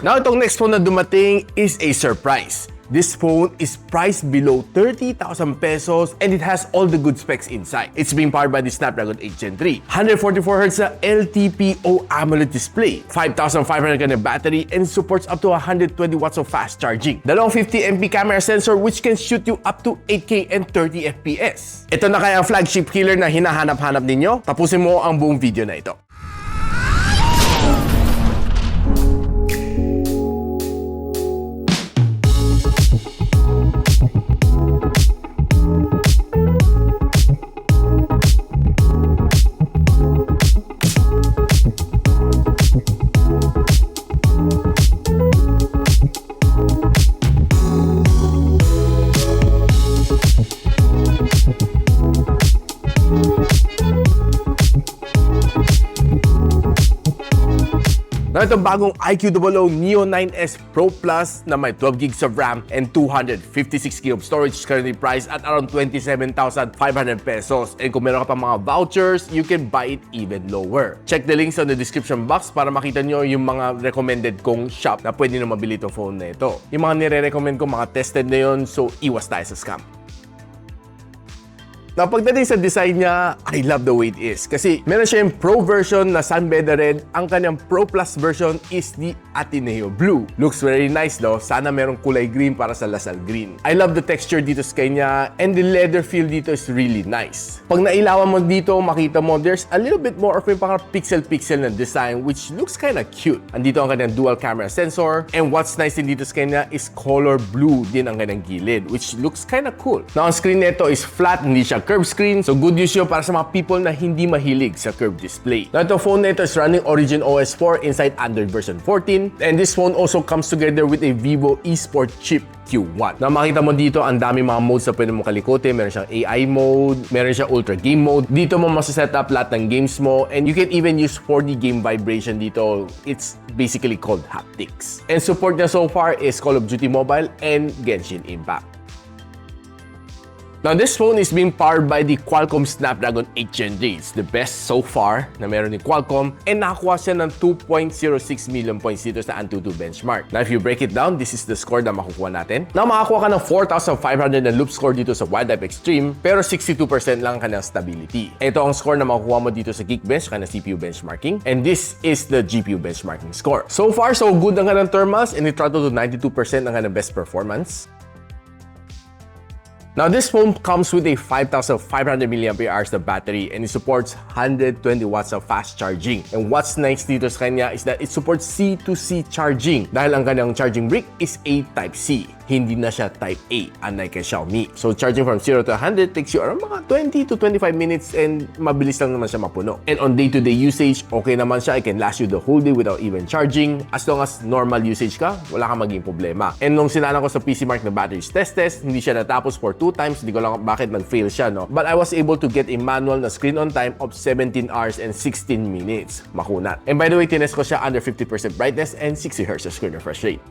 Now, itong next phone na dumating is a surprise. This phone is priced below 30,000 pesos and it has all the good specs inside. It's being powered by the Snapdragon 8 Gen 3, 144Hz na LTPO AMOLED display, 5,500 mAh battery, and supports up to 120 watts of fast charging. Dalawang 50MP camera sensor which can shoot you up to 8K and 30 FPS. Ito na kaya ang flagship killer na hinahanap-hanap ninyo? Tapusin mo ang buong video na ito. Now, itong bagong IQOO Neo 9S Pro Plus na may 12 gigs of RAM and 256 GB of storage is currently priced at around 27,500 pesos. And kung meron ka pa mga vouchers, you can buy it even lower. Check the links on the description box para makita nyo yung mga recommended kong shop na pwede nyo mabili itong phone na ito. Yung mga nire-recommend ko, mga tested na yun, so iwas tayo sa scam. Now, pagdating sa design niya, I love the way it is. Kasi meron siya yung Pro version na Sunbeda Red. Ang kanyang Pro Plus version is the Ateneo Blue. Looks very nice though. Sana merong kulay green para sa Lasal Green. I love the texture dito sa kanya and the leather feel dito is really nice. Pag nailawan mo dito, makita mo there's a little bit more of yung parang pixel-pixel na design which looks kinda cute. Andito ang kanyang dual camera sensor and what's nice din dito sa kanya is color blue din ang kanyang gilid which looks kinda cool. Now, ang screen nito is flat, hindi siya curved screen. So, good news yun para sa mga people na hindi mahilig sa curved display. Now, itong phone na ito is running Origin OS 4 inside Android version 14. And this phone also comes together with a Vivo eSport chip Q1. Na makita mo dito, ang dami mga modes na pwede mo kalikotin. Meron siyang AI mode, meron siyang ultra game mode. Dito mo masaset up lahat ng games mo and you can even use 4D game vibration dito. It's basically called haptics. And support niya so far is Call of Duty Mobile and Genshin Impact. Now, this phone is being powered by the Qualcomm Snapdragon 8 Gen 3. It's the best so far na meron ni Qualcomm and nakakuha siya ng 2.06 million points dito sa AnTuTu benchmark. Now, if you break it down, this is the score na makukuha natin. Now, makakuha ka ng 4,500 na loop score dito sa Wildlife Extreme pero 62% lang kanyang stability. Ito ang score na makukuha mo dito sa Geekbench, kanyang CPU benchmarking. And this is the GPU benchmarking score. So far, so good ang kanyang thermals and it throttled to 92% ang kanyang best performance. Now, this phone comes with a 5,500 mAh na battery and it supports 120 watts of fast charging. And what's nice dito sa kanya is that it supports C2C charging dahil ang kanyang charging brick is a Type-C. Hindi na siya Type-A, unlike kay Xiaomi. So, charging from 0 to 100 takes you around mga 20 to 25 minutes and mabilis lang naman siya mapuno. And on day-to-day usage, okay naman siya. It can last you the whole day without even charging. As long as normal usage ka, wala kang maging problema. And nung sinana ko sa PC Mark na battery test, hindi siya natapos for 2 times. Hindi ko lang bakit nag-fail siya, no? But I was able to get a manual na screen on time of 17 hours and 16 minutes. Makunat. And by the way, tinest ko siya under 50% brightness and 60 Hz screen refresh rate.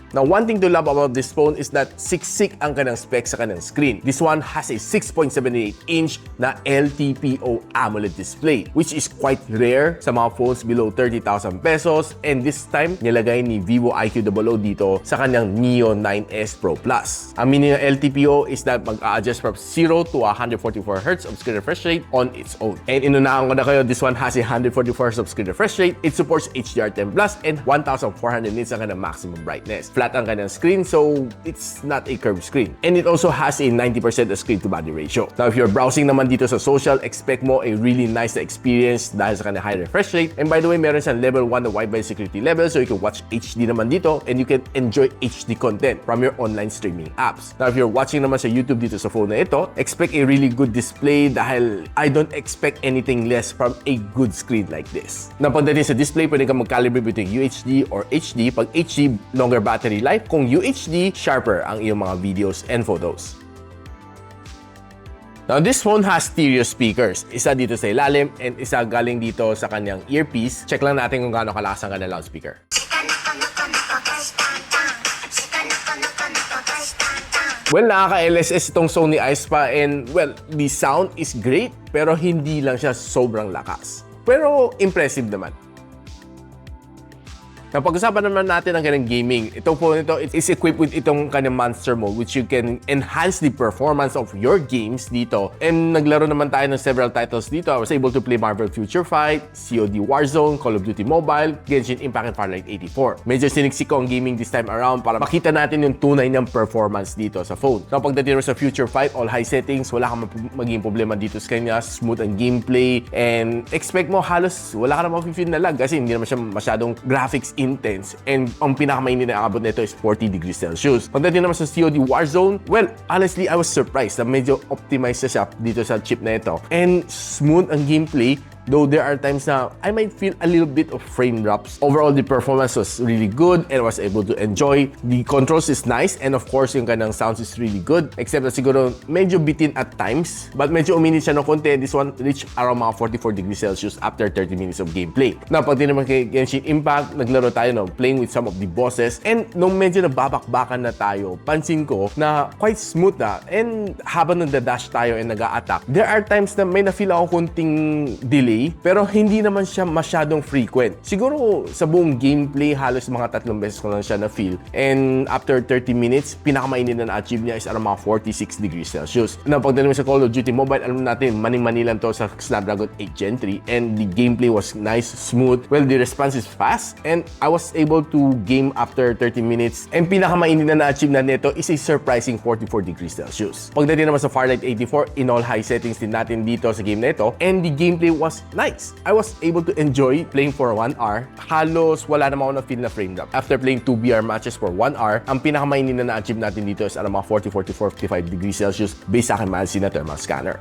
Now, one thing to love about this phone is that siksik ang kanyang specs sa kanyang screen. This one has a 6.78-inch na LTPO AMOLED display, which is quite rare sa mga phones below 30,000 pesos. And this time, nilagay ni Vivo IQOO dito sa kanyang Neo 9S Pro Plus. Ang meaning ng LTPO is that mag-a-adjust from 0 to 144 Hz of screen refresh rate on its own. And inunahan ko na kayo, this one has a 144 Hz of screen refresh rate. It supports HDR10+ and 1,400 nits ang kanyang maximum brightness. Flat ang kanyang screen, so it's not a curved screen. And it also has a 90% screen-to-body ratio. Now, if you're browsing naman dito sa social, expect mo a really nice experience dahil sa kanyang high refresh rate. And by the way, meron siyang level 1 na Wi-Fi security level, so you can watch HD naman dito and you can enjoy HD content from your online streaming apps. Now, if you're watching naman sa YouTube dito sa phone na ito, expect a really good display dahil I don't expect anything less from a good screen like this. Now, pagdating sa display, pwede kang mag-calibrate between UHD or HD. Pag HD, longer battery life. Kung UHD, sharper ang iyong mga videos and photos. Now, this phone has stereo speakers. Isa dito sa ilalim and isa galing dito sa kanyang earpiece. Check lang natin kung gaano kalakas ang kanyang loudspeaker. Well, nakaka-LSS itong Sony Aespa and well, the sound is great pero hindi lang siya sobrang lakas. Pero impressive naman. Now, pag-usapan naman natin ang kanyang gaming. Itong phone nito is equipped with itong kanyang monster mode which you can enhance the performance of your games dito. And naglaro naman tayo ng several titles dito. I was able to play Marvel Future Fight, COD Warzone, Call of Duty Mobile, Genshin Impact, and Farlight 84. Medyo siniksik ko ang gaming this time around para makita natin yung tunay ng performance dito sa phone. Now, pagdating sa Future Fight, all high settings, wala kang maging problema dito sa kanya. Smooth ang gameplay and expect mo halos wala ka na ma-feel na lag kasi hindi naman siya masyadong graphics intense and ang pinakamainit na abot nito is 40 degrees Celsius. Pagdating naman sa COD Warzone, well, honestly, I was surprised na medyo optimized na siya dito sa chip na ito. And smooth ang gameplay, though there are times na I might feel a little bit of frame drops. Overall, the performance was really good and I was able to enjoy. The controls is nice and of course, yung kanang sounds is really good. Except na siguro medyo bitin at times. But medyo uminit siya ng konti. This one reached around mga 44 degrees Celsius after 30 minutes of gameplay. Now, pag naman kay Genshin Impact, naglaro tayo playing with some of the bosses. And nung medyo nababakbakan na tayo, pansin ko na quite smooth na. And habang nagda-dash tayo and nag-a-attack, there are times na may na-feel ako konting delay pero hindi naman siya masyadong frequent. Siguro sa buong gameplay, halos mga 3 beses ko lang siya na-feel. And after 30 minutes, pinakamainit na na-achieve niya is around mga 46 degrees Celsius. Na pagdating sa Call of Duty Mobile, alam natin, maning-mani lang to sa Snapdragon 8 Gen 3 and the gameplay was nice, smooth. Well, the response is fast and I was able to game after 30 minutes. And pinakamainit na na-achieve na nito is a surprising 44 degrees Celsius. Pagdating naman sa Farlight 84, in all high settings din natin dito sa game na ito and the gameplay was nice. I was able to enjoy playing for 1 hour. Halos wala naman ako na-feel na frame drop. After playing 2 VR matches for 1 hour, ang pinakamainin na na-achieve natin dito is around mga 40, 44, 55 degrees Celsius based sa aking mahal na thermal scanner.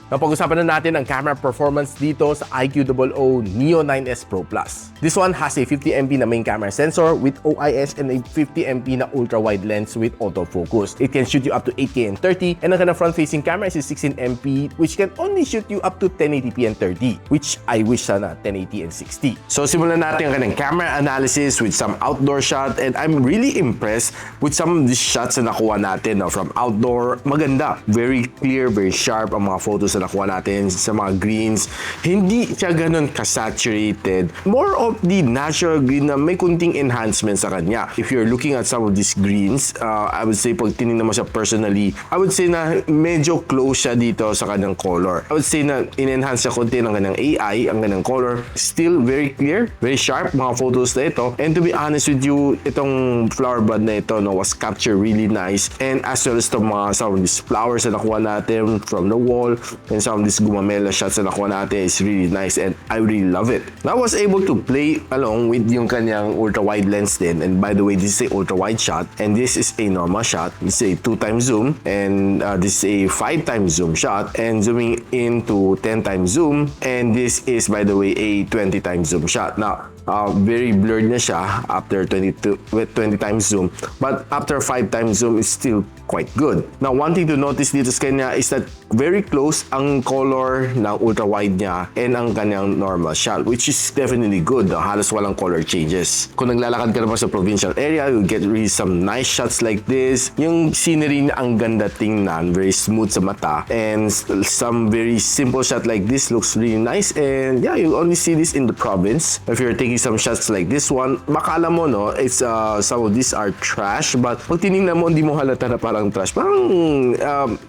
Napag-usapan na natin ang camera performance dito sa IQOO Neo 9S Pro Plus. This one has a 50MP na main camera sensor with OIS and a 50MP na ultra-wide lens with autofocus. It can shoot you up to 8K and 30 and ang kanang front-facing camera is a 16MP which can only shoot you up to 1080p and 30 which I wish sana 1080 and 60. So simulan natin ang kanang camera analysis with some outdoor shot and I'm really impressed with some of these shots na nakuha natin from outdoor. Maganda, very clear, very sharp ang mga photos na nakuha natin sa mga greens. Hindi siya ganun ka-saturated. More of the natural green na may kunting enhancement sa kanya. If you're looking at some of these greens, I would say pag tinignan mo siya personally, I would say na medyo close siya dito sa kanyang color. I would say na in-enhance siya kunti ng kanyang AI, ang kanyang color. Still very clear, very sharp mga photos na ito. And to be honest with you, itong flower bud na ito was captured really nice. And as well as some of these flowers na nakuha natin from the wall and some of these gumamela shots na nakuha natin is really nice and I really love it. I was able to play along with yung kanyang ultra-wide lens din. And by the way, this is a ultra-wide shot and this is a normal shot. This is a 2x zoom and this is a 5x zoom shot and zooming into 10x zoom and this is by the way a 20x zoom shot. Now, very blurred na siya after 20x zoom but after 5x zoom is still quite good. Now, one thing to notice dito sa kanya is that very close ang color ng ultra-wide niya and ang kanyang normal shot which is definitely good. Halos walang color changes. Kung naglalakad ka naman sa provincial area, you'll get really some nice shots like this. Yung scenery na ang ganda tingnan, very smooth sa mata and some very simple shot like this looks really nice and yeah, you only see this in the province. If you're taking some shots like this one, makala mo it's some of these are trash but pag tinignan mo, hindi mo halata na parang trash. Parang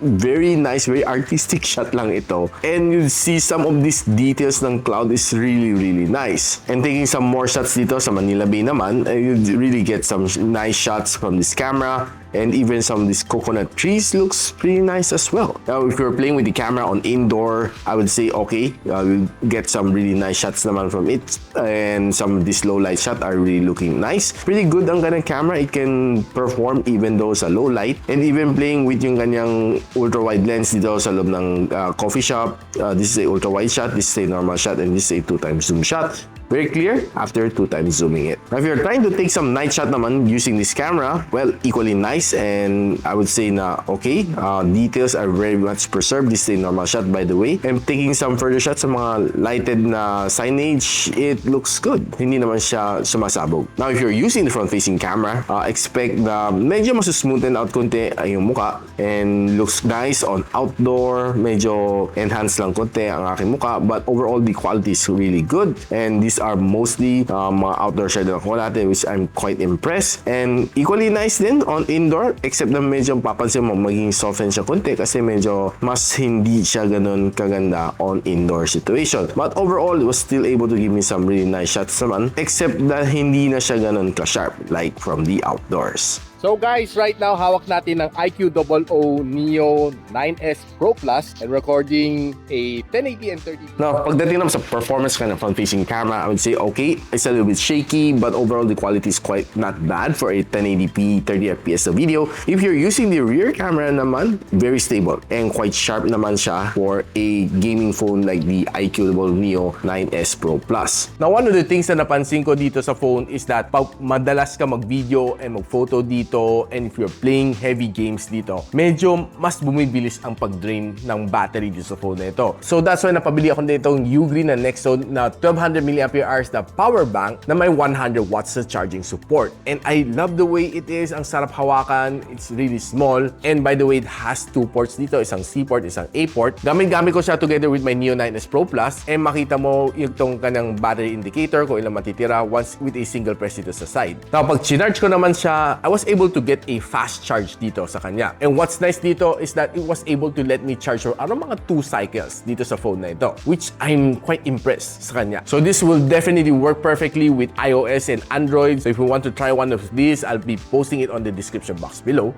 very nice, very artistic shot lang ito. And you see some of these details ng cloud is really, really nice. And taking some more shots dito sa Manila Bay naman, you really get some nice shots from this camera. And even some of these coconut trees looks pretty nice as well. Now, if you're playing with the camera on indoor, I would say okay, you'll get some really nice shots naman from it. And some of these low light shots are really looking nice. Pretty good ang kanyang camera. It can perform even though sa low light. And even playing with yung kanyang ultra wide lens dito sa loob ng coffee shop. This is a ultra wide shot, this is a normal shot, and this is a 2x zoom shot. Very clear after 2x zooming it. Now, if you're trying to take some night shot naman using this camera, well, equally nice and I would say na okay. Details are very much preserved. This is a normal shot by the way. And taking some further shots sa mga lighted na signage, it looks good. Hindi naman siya sumasabog. Now, if you're using the front-facing camera, expect na medyo masusmoothen out konti ang yung muka and looks nice on outdoor. Medyo enhanced lang konti ang aking muka but overall the quality is really good and this these are mostly mga outdoor shade na nakuha natin, which I'm quite impressed. And equally nice din on indoor, except na medyo papansin mo maging soften siya konti kasi medyo mas hindi siya ganun kaganda on indoor situation. But overall, it was still able to give me some really nice shots naman, except that hindi na siya ganun ka-sharp like from the outdoors. So guys, right now hawak natin ng IQOO Neo 9S Pro Plus and recording a 1080 and 30. Now, pagdating naman sa performance kind of front-facing camera, I would say okay, it's a little bit shaky, but overall the quality is quite not bad for a 1080p 30 fps na video. If you're using the rear camera naman, very stable and quite sharp naman siya for a gaming phone like the IQOO Neo 9S Pro Plus. Now, one of the things na napansin ko dito sa phone is that pag madalas ka mag-video and mag-photo dito, and if you're playing heavy games dito, medyo mas bumibilis ang pag-drain ng battery dito sa phone na ito. So that's why napabili ako nitong UGREEN na Nexo na 1200 mAh na power bank na may 100 watts na charging support. And I love the way it is. Ang sarap hawakan. It's really small. And by the way, it has two ports dito. Isang C port, isang A port. Gamit ko siya together with my Neo 9S Pro Plus. And makita mo yung kanyang battery indicator kung ilang matitira once with a single press dito sa side. Now, pag chinarge ko naman siya, I was able to get a fast charge dito sa kanya. And what's nice dito is that it was able to let me charge for around mga 2 cycles dito sa phone na ito, which I'm quite impressed sa kanya. So this will definitely work perfectly with iOS and Android. So if you want to try one of these, I'll be posting it on the description box below.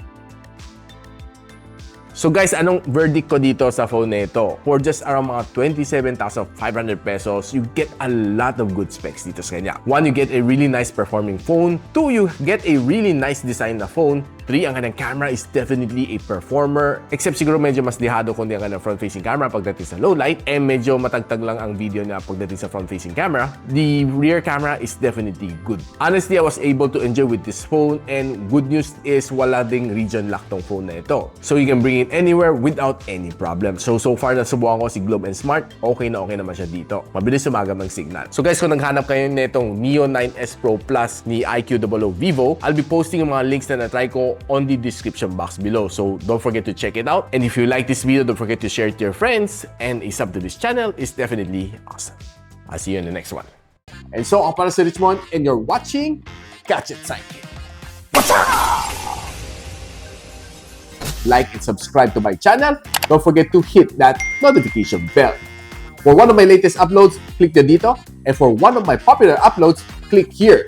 So guys, anong verdict ko dito sa phone na ito? For just around mga 27,500 pesos, you get a lot of good specs dito sa kanya. 1, you get a really nice performing phone. 2, you get a really nice design na phone. 3, ang kanyang camera is definitely a performer. Except siguro medyo mas lihado kundi ang kanyang front-facing camera pagdating sa low light. And medyo matagtag lang ang video niya pagdating sa front-facing camera. The rear camera is definitely good. Honestly, I was able to enjoy with this phone. And good news is wala ding region lock tong phone na ito. So you can bring it anywhere without any problem. So far nasubukan ko si Globe and Smart, okay naman siya dito. Mabilis sumagam ng signal. So guys, kung naghanap kayo nitong Neo 9S Pro Plus ni IQOO Vivo, I'll be posting yung mga links na na-try ko on the description box below. So don't forget to check it out. And if you like this video, don't forget to share it to your friends. And a sub to this channel is definitely awesome. I'll see you in the next one. And so, ako para si Richmond, and you're watching Gadget Sidekick. What's up? Like and subscribe to my channel. Don't forget to hit that notification bell. For one of my latest uploads, click the dito. And for one of my popular uploads, click here.